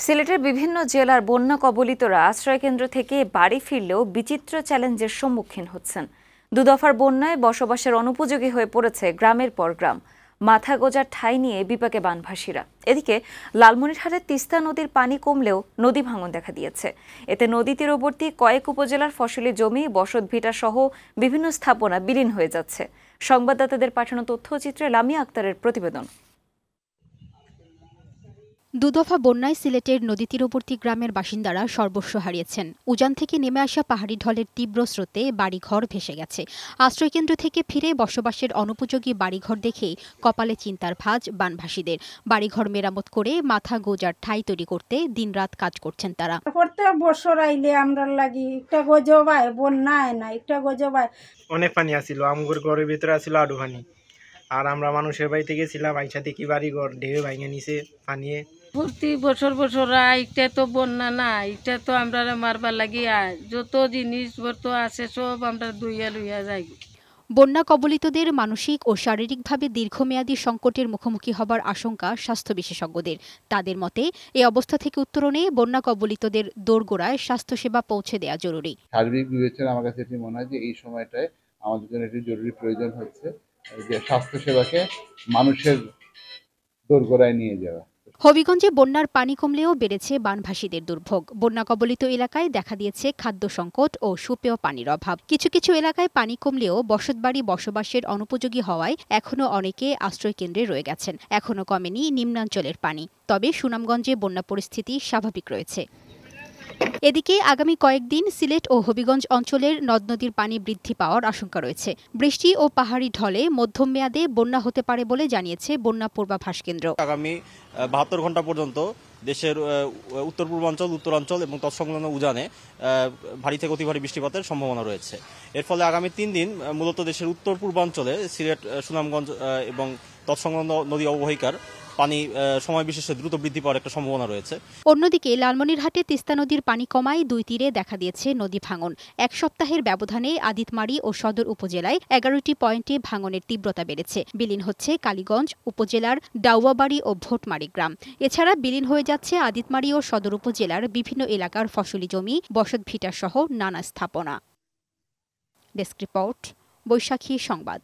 সিলেটের বিভিন্ন জেলার বন্যা কবলিতরা আশ্রয়কেন্দ্র থেকে বাড়ি ফিরলেও বিচিত্র চ্যালেঞ্জের সম্মুখীন হচ্ছেন। দুদফার বন্যায় বসবাসের অনুপযোগী হয়ে পড়েছে গ্রামের পর গ্রাম। মাথা গোজার ঠাঁই নিয়ে বিপাকে বানভাসীরা। এদিকে লালমনিরহাটের তিস্তা নদীর পানি কমলেও নদী ভাঙন দেখা দিয়েছে। এতে নদী তীরবর্তী কয়েক উপজেলার ফসলি জমি, বসতভিটা সহ বিভিন্ন স্থাপনা বিলীন হয়ে যাচ্ছে। সংবাদদাতাদের পাঠানো তথ্যচিত্রে লামিয়া আক্তারের প্রতিবেদন। দুদফা বন্যায় সিলেটের নদী তীরবর্তী গ্রামের বাসিন্দারা সর্বস্ব হারিয়েছেন। উজান থেকে নেমে আসা পাহাড়ি ঢলের তীব্র স্রোতে বাড়িঘর ভেসে গেছে। আশ্রয়কেন্দ্র থেকে ফিরে বসবাসের অনুপযোগী বাড়িঘর দেখেই কপালে চিন্তার ভাঁজ বানভাসীদের। বাড়িঘর মেরামত করে মাথা গোজার ঠাঁই তৈরি করতে দিনরাত কাজ করছেন তারা। প্রত্যেক বছর আইলে আমরা লাগি একটা গজবায় বন্যায় না একটা গজবায় অনেক পানি আসছিল, আমগুর ঘরের ভিতরে আসছিল আডু পানি। আর আমরা মানুষের বাড়িতে গেছিলাম, আইসা দেখি বাড়ি ঘর ঢেউ ভাঙে নিছে পানিয়ে। প্রতি বছর এটা তো বন্যা না, এটা তো আমরা মারবার লাগি যত জিনিসপত্র আছে সব আমরা দুইয়া লইয়া যাই। বন্যা কবলিতদের মানসিক ও শারীরিকভাবে দীর্ঘমেয়াদী সংকটের মুখোমুখি হবার আশঙ্কা স্বাস্থ্য বিশেষজ্ঞদের। তাদের মতে এই অবস্থা থেকে উত্তরণে বন্যা কবলিতদের দোরগোড়ায় স্বাস্থ্যসেবা পৌঁছে দেওয়া জরুরি। সার্বিক বিবেচনা আমার কাছে এটি মনে হয় যে এই সময়টায় আমাদের জন্য একটি জরুরি প্রয়োজন হচ্ছে যে স্বাস্থ্যসেবাকে মানুষের দোরগোড়ায় নিয়ে যাওয়া। হবিগঞ্জে বন্যার পানি কমলেও বেড়েছে বানভাসীদের দুর্ভোগ। বন্যা কবলিত এলাকায় দেখা দিয়েছে খাদ্য সংকট ও সুপেয় পানির অভাব। কিছু কিছু এলাকায় পানি কমলেও বসতবাড়ি বসবাসের অনুপযোগী হওয়ায় এখনও অনেকে আশ্রয়কেন্দ্রে রয়ে গেছেন। এখনও কমেনি নিম্নাঞ্চলের পানি, তবে সুনামগঞ্জে বন্যা পরিস্থিতি স্বাভাবিক রয়েছে। এদিকে আগামী কয়েকদিন সিলেট ও হবিগঞ্জ অঞ্চলের নদ নদীর পানি বৃদ্ধি পাওয়ার আশঙ্কা রয়েছে। বৃষ্টি ও পাহাড়ি ঢলে মধ্যম মেয়াদে বন্যা হতে পারে বলে জানিয়েছে বন্যা পূর্বাভাস কেন্দ্র। আগামী 72 ঘন্টা পর্যন্ত দেশের উত্তর পূর্বাঞ্চল, উত্তরাঞ্চল এবং তৎসংলগ্ন উজানে ভারী থেকে অতি ভারী বৃষ্টিপাতের সম্ভাবনা রয়েছে। এর ফলে আগামী 3 দিন মূলত দেশের উত্তর পূর্বাঞ্চলে সিলেট, সুনামগঞ্জ এবং তৎসংলগ্ন নদী অববাহিকার পানি সময় বিশেষে দ্রুত বৃদ্ধি পাওয়ার একটা সম্ভাবনা রয়েছে। অন্যদিকে লালমনিরহাটে তিস্তা নদীর পানি কমায় দুই তীরে দেখা দিয়েছে নদী ভাঙন। এক সপ্তাহের ব্যবধানে আদিতমারি ও সদর উপজেলায় 11টি পয়েন্টে ভাঙনের তীব্রতা বেড়েছে। বিলীন হচ্ছে কালীগঞ্জ উপজেলার ডাউয়াবাড়ি ও ভোটমারি গ্রাম। এছাড়া বিলীন হয়ে যাচ্ছে আদিতমারি ও সদর উপজেলার বিভিন্ন এলাকার ফসলি জমি, বসতভিটা সহ নানা স্থাপনা। ডেস্ক রিপোর্ট, বৈশাখী সংবাদ।